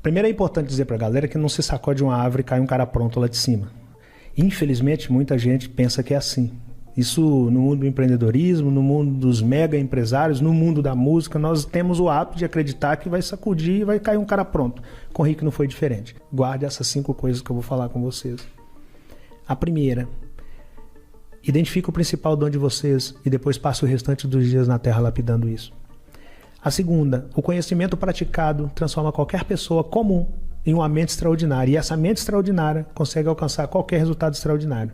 Primeiro é importante dizer para a galera que não se sacode uma árvore e cai um cara pronto lá de cima. Infelizmente, muita gente pensa que é assim. Isso no mundo do empreendedorismo, no mundo dos mega empresários, no mundo da música, nós temos o hábito de acreditar que vai sacudir e vai cair um cara pronto. Com o Rick não foi diferente. Guarde essas 5 coisas que eu vou falar com vocês. A primeira, identifique o principal dom de vocês e depois passe o restante dos dias na terra lapidando isso. A segunda, o conhecimento praticado transforma qualquer pessoa comum em uma mente extraordinária. E essa mente extraordinária consegue alcançar qualquer resultado extraordinário.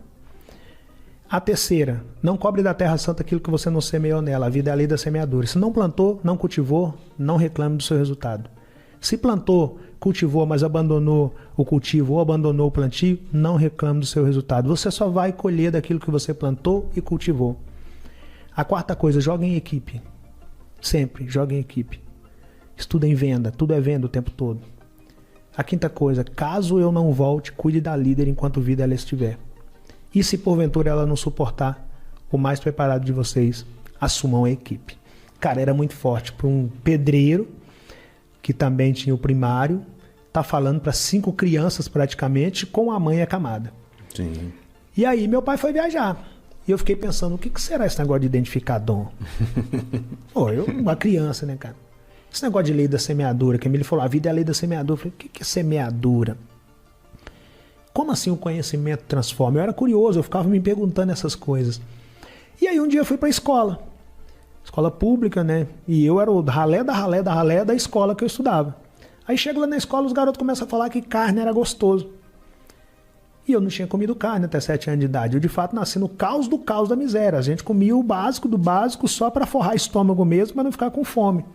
A terceira, não cobre da terra santa aquilo que você não semeou nela. A vida é a lei da semeadura. Se não plantou, não cultivou, não reclame do seu resultado. Se plantou, cultivou, mas abandonou o cultivo ou abandonou o plantio, não reclame do seu resultado. Você só vai colher daquilo que você plantou e cultivou. A quarta coisa, joga em equipe. Sempre, joga em equipe. Estuda em venda, tudo é venda o tempo todo. A quinta coisa, caso eu não volte, cuide da líder enquanto vida ela estiver. E se porventura ela não suportar, o mais preparado de vocês, assumam a equipe. Cara, era muito forte para um pedreiro, que também tinha o primário, tá falando para 5 crianças praticamente, com a mãe acamada. Sim. E aí meu pai foi viajar. E eu fiquei pensando, o que será esse negócio de identificar dom? Pô, uma criança, né, cara? Esse negócio de lei da semeadura, que a Emília falou, a vida é a lei da semeadura. Eu falei, o que é semeadura? Como assim o conhecimento transforma? Eu era curioso, eu ficava me perguntando essas coisas. E aí um dia eu fui para a escola pública, né? E eu era o ralé da escola que eu estudava. Aí chego lá na escola, os garotos começam a falar que carne era gostoso. E eu não tinha comido carne até 7 anos de idade. Eu, de fato, nasci no caos do caos da miséria. A gente comia o básico do básico só para forrar estômago mesmo, para não ficar com fome.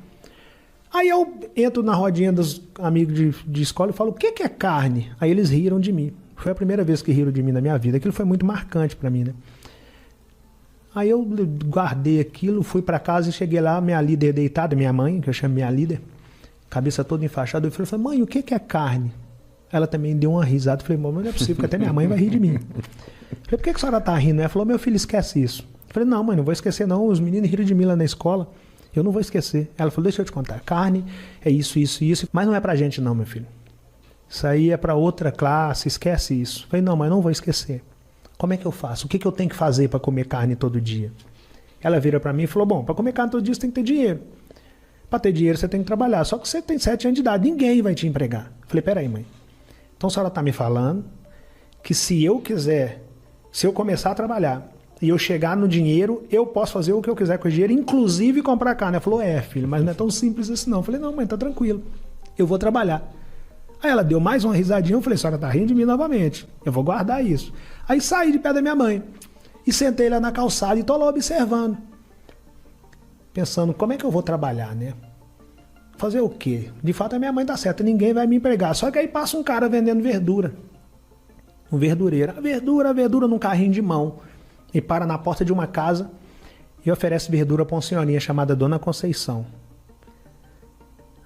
Aí eu entro na rodinha dos amigos de escola e falo, o que é carne? Aí eles riram de mim. Foi a primeira vez que riram de mim na minha vida. Aquilo foi muito marcante para mim, né? Aí eu guardei aquilo, fui para casa e cheguei lá, minha líder deitada, minha mãe, que eu chamo minha líder, cabeça toda enfaixada. Eu falei, mãe, o que é carne? Ela também deu uma risada. Eu falei, não é possível, porque até minha mãe vai rir de mim. Eu falei, por que a senhora tá rindo? Ela falou, meu filho, esquece isso. Eu falei, não, mãe, não vou esquecer não. Os meninos riram de mim lá na escola. Eu não vou esquecer. Ela falou, deixa eu te contar. Carne é isso, isso, isso. Mas não é pra gente não, meu filho. Isso aí é pra outra classe, esquece isso. Eu falei, não, mas não vou esquecer. Como é que eu faço? O que eu tenho que fazer para comer carne todo dia? Ela vira para mim e falou, bom, para comer carne todo dia você tem que ter dinheiro. Para ter dinheiro você tem que trabalhar. Só que você tem 7 anos de idade, ninguém vai te empregar. Eu falei, peraí, mãe. Então a senhora está me falando que se eu começar a trabalhar e eu chegar no dinheiro, eu posso fazer o que eu quiser com o dinheiro, inclusive comprar carne. Ela falou, filho, mas não é tão simples assim não. Eu falei, não, mãe, tá tranquilo. Eu vou trabalhar. Aí ela deu mais uma risadinha, eu falei, a senhora tá rindo de mim novamente. Eu vou guardar isso. Aí saí de pé da minha mãe e sentei lá na calçada e tô lá observando. Pensando, como é que eu vou trabalhar, né? Fazer o quê? De fato a minha mãe tá certa, ninguém vai me empregar. Só que aí passa um cara vendendo verdura. Um verdureiro. A verdura num carrinho de mão. E para na porta de uma casa e oferece verdura para uma senhorinha chamada Dona Conceição.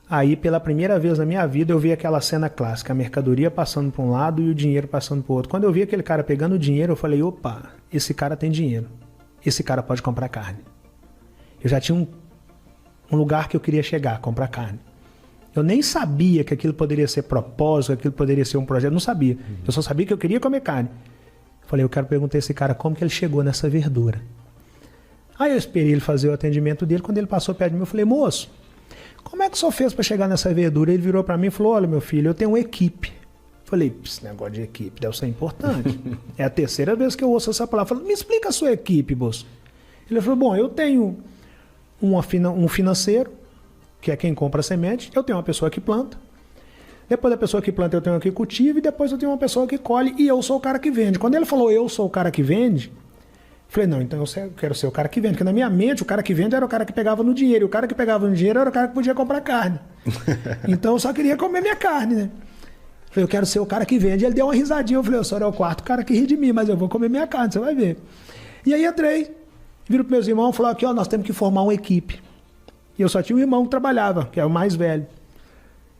Aí, pela primeira vez na minha vida, eu vi aquela cena clássica, a mercadoria passando para um lado e o dinheiro passando para o outro. Quando eu vi aquele cara pegando o dinheiro, eu falei, opa, esse cara tem dinheiro. Esse cara pode comprar carne. Eu já tinha um lugar que eu queria chegar, comprar carne. Eu nem sabia que aquilo poderia ser propósito, que aquilo poderia ser um projeto, não sabia. Eu só sabia que eu queria comer carne. Eu falei, eu quero perguntar a esse cara como que ele chegou nessa verdura. Aí eu esperei ele fazer o atendimento dele, quando ele passou perto de mim, eu falei, moço, como é que o senhor fez para chegar nessa verdura? Ele virou para mim e falou, olha meu filho, eu tenho uma equipe. Eu falei, esse negócio de equipe deve ser importante. É a terceira vez que eu ouço essa palavra. Eu falei, me explica a sua equipe, moço. Ele falou, bom, eu tenho um financeiro, que é quem compra a semente, eu tenho uma pessoa que planta, depois da pessoa que planta eu tenho uma que cultiva e depois eu tenho uma pessoa que colhe e eu sou o cara que vende. Quando ele falou eu sou o cara que vende, eu falei, não, então eu quero ser o cara que vende, porque na minha mente o cara que vende era o cara que pegava no dinheiro, e o cara que pegava no dinheiro era o cara que podia comprar carne. Então eu só queria comer minha carne, né? Eu falei, eu quero ser o cara que vende. Ele deu uma risadinha, eu falei, o senhor é o quarto cara que ri de mim, mas eu vou comer minha carne, você vai ver. E aí entrei, viro para meus irmãos e falou, aqui ó, nós temos que formar uma equipe. E eu só tinha um irmão que trabalhava, que é o mais velho.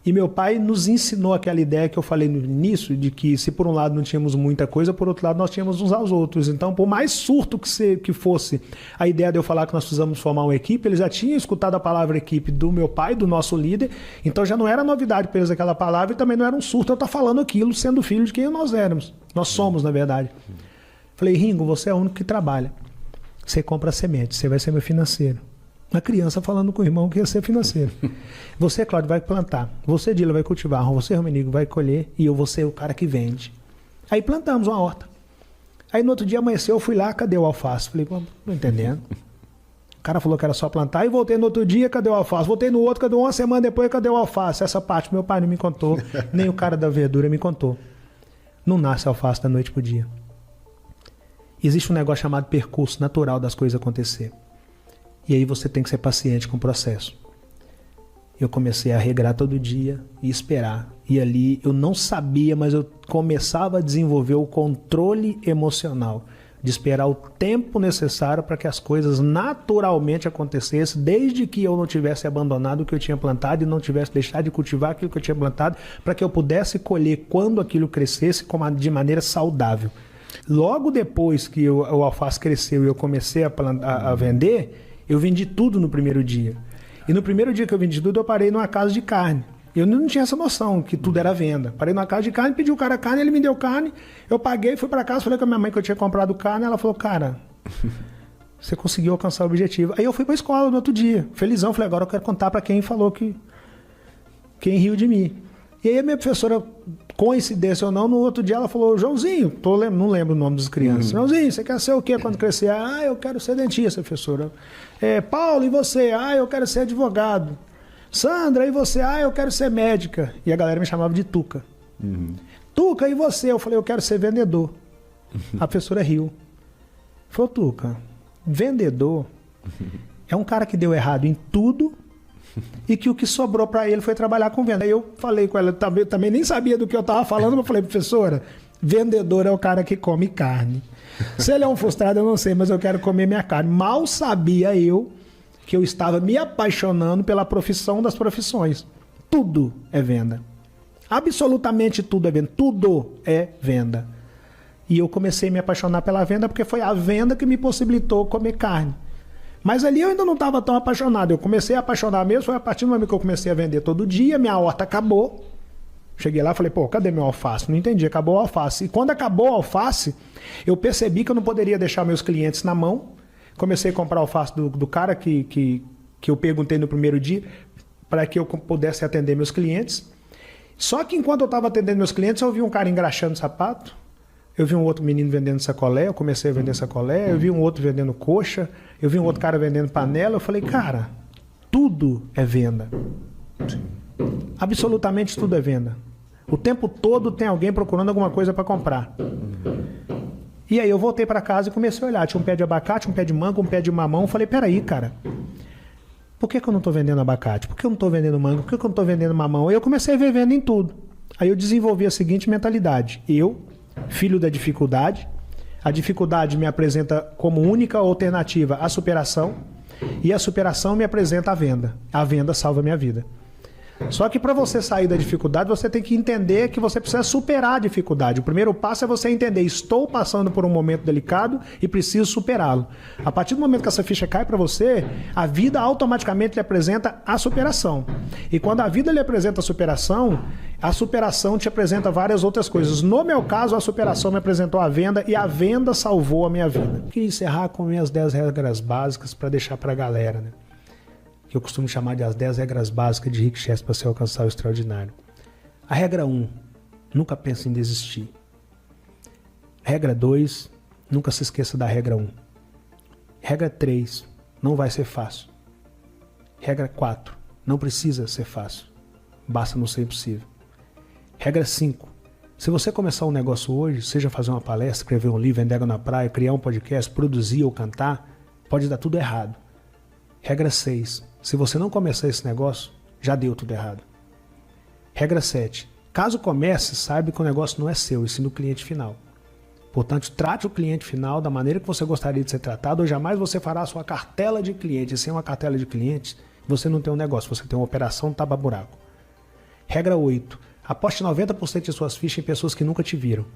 E meu pai nos ensinou aquela ideia que eu falei no início, de que se por um lado não tínhamos muita coisa, por outro lado nós tínhamos uns aos outros. Então, por mais surto que fosse a ideia de eu falar que nós precisamos formar uma equipe, eles já tinham escutado a palavra equipe do meu pai, do nosso líder, então já não era novidade para eles aquela palavra e também não era um surto eu estar falando aquilo, sendo filho de quem nós éramos. Nós somos, na verdade. Falei, Ringo, você é o único que trabalha. Você compra semente, você vai ser meu financeiro. Uma criança falando com o irmão que ia ser financeiro. Você, Cláudio, vai plantar. Você, Dila, vai cultivar. Você, Romenigo, vai colher. E eu vou ser o cara que vende. Aí plantamos uma horta. Aí no outro dia amanheceu, eu fui lá, cadê o alface? Falei, não entendendo. O cara falou que era só plantar. E voltei no outro dia, cadê o alface? Voltei no outro, cadê uma semana depois, cadê o alface? Essa parte meu pai não me contou, nem o cara da verdura me contou. Não nasce alface da noite pro dia. Existe um negócio chamado percurso natural das coisas acontecer. E aí você tem que ser paciente com o processo. Eu comecei a regrar todo dia e esperar. E ali eu não sabia, mas eu começava a desenvolver o controle emocional. De esperar o tempo necessário para que as coisas naturalmente acontecessem, desde que eu não tivesse abandonado o que eu tinha plantado e não tivesse deixado de cultivar aquilo que eu tinha plantado, para que eu pudesse colher quando aquilo crescesse de maneira saudável. Logo depois que o alface cresceu e eu comecei a vender, eu vendi tudo no primeiro dia. E no primeiro dia que eu vendi tudo, eu parei numa casa de carne. Eu não tinha essa noção que tudo era venda. Parei numa casa de carne, pedi o cara carne, ele me deu carne, eu paguei, fui para casa, falei com a minha mãe que eu tinha comprado carne, ela falou, cara, você conseguiu alcançar o objetivo. Aí eu fui para a escola no outro dia, felizão, falei, agora eu quero contar para quem falou quem riu de mim. E aí a minha professora, coincidência ou não, no outro dia ela falou, Joãozinho, não lembro o nome das crianças, Joãozinho, você quer ser o quê quando crescer? Ah, eu quero ser dentista, professora. Paulo, e você? Ah, eu quero ser advogado. Sandra, e você? Ah, eu quero ser médica. E a galera me chamava de Tuca. Tuca, e você? Eu falei, eu quero ser vendedor. A professora riu. Falou, Tuca, vendedor é um cara que deu errado em tudo e que o que sobrou para ele foi trabalhar com venda. Aí eu falei com ela, também nem sabia do que eu estava falando, mas eu falei, professora, vendedor é o cara que come carne. Se ele é um frustrado, eu não sei, mas eu quero comer minha carne. Mal sabia eu que eu estava me apaixonando pela profissão das profissões. Tudo é venda. Absolutamente tudo é venda. Tudo é venda. E eu comecei a me apaixonar pela venda porque foi a venda que me possibilitou comer carne. Mas ali eu ainda não estava tão apaixonado. Eu comecei a apaixonar mesmo, foi a partir do momento que eu comecei a vender todo dia, minha horta acabou. Cheguei lá e falei, pô, cadê meu alface? Não entendi, acabou o alface. E quando acabou o alface, eu percebi que eu não poderia deixar meus clientes na mão. Comecei a comprar alface do cara que eu perguntei no primeiro dia, para que eu pudesse atender meus clientes. Só que enquanto eu estava atendendo meus clientes, eu vi um cara engraxando sapato, eu vi um outro menino vendendo sacolé, eu comecei a vender sacolé, eu vi um outro vendendo coxa, eu vi um outro cara vendendo panela, eu falei, cara, tudo é venda. Absolutamente tudo é venda. O tempo todo tem alguém procurando alguma coisa para comprar. E aí eu voltei para casa e comecei a olhar, tinha um pé de abacate, um pé de manga, um pé de mamão, eu falei, peraí, cara, por que eu não estou vendendo abacate? Por que eu não estou vendendo manga? Por que eu não estou vendendo mamão? Aí eu comecei a ver venda em tudo. Aí eu desenvolvi a seguinte mentalidade, filho da dificuldade, a dificuldade me apresenta como única alternativa a superação e a superação me apresenta a venda salva a minha vida. Só que para você sair da dificuldade, você tem que entender que você precisa superar a dificuldade. O primeiro passo é você entender, estou passando por um momento delicado e preciso superá-lo. A partir do momento que essa ficha cai para você, a vida automaticamente lhe apresenta a superação. E quando a vida lhe apresenta a superação te apresenta várias outras coisas. No meu caso, a superação me apresentou a venda e a venda salvou a minha vida. Eu queria encerrar com minhas 10 regras básicas para deixar para a galera, né? Que eu costumo chamar de as 10 regras básicas de Rick Chester para se alcançar o extraordinário. A regra 1, nunca pense em desistir. Regra 2, nunca se esqueça da regra 1. Regra 3, não vai ser fácil. Regra 4, não precisa ser fácil. Basta não ser impossível. Regra 5, se você começar um negócio hoje, seja fazer uma palestra, escrever um livro, vender água na praia, criar um podcast, produzir ou cantar, pode dar tudo errado. Regra 6, se você não começar esse negócio, já deu tudo errado. Regra 7, caso comece, saiba que o negócio não é seu, e sim do cliente final. Portanto, trate o cliente final da maneira que você gostaria de ser tratado, ou jamais você fará a sua cartela de clientes. Sem uma cartela de clientes, você não tem um negócio, você tem uma operação tapa-buraco. Regra 8. Aposte 90% de suas fichas em pessoas que nunca te viram.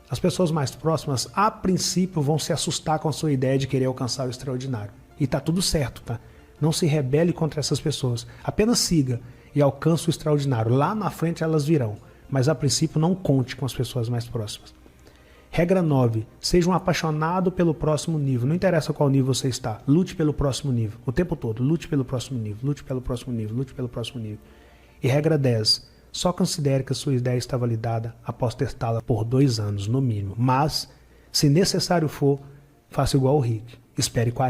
As pessoas mais próximas, a princípio, vão se assustar com a sua ideia de querer alcançar o extraordinário. E tá tudo certo, tá? Não se rebele contra essas pessoas. Apenas siga e alcance o extraordinário. Lá na frente elas virão. Mas a princípio não conte com as pessoas mais próximas. Regra 9. Seja um apaixonado pelo próximo nível. Não interessa qual nível você está. Lute pelo próximo nível. O tempo todo. Lute pelo próximo nível. Lute pelo próximo nível. Lute pelo próximo nível. E regra 10. Só considere que a sua ideia está validada após testá-la por 2 anos, no mínimo. Mas, se necessário for, faça igual o Rick. Espere 40.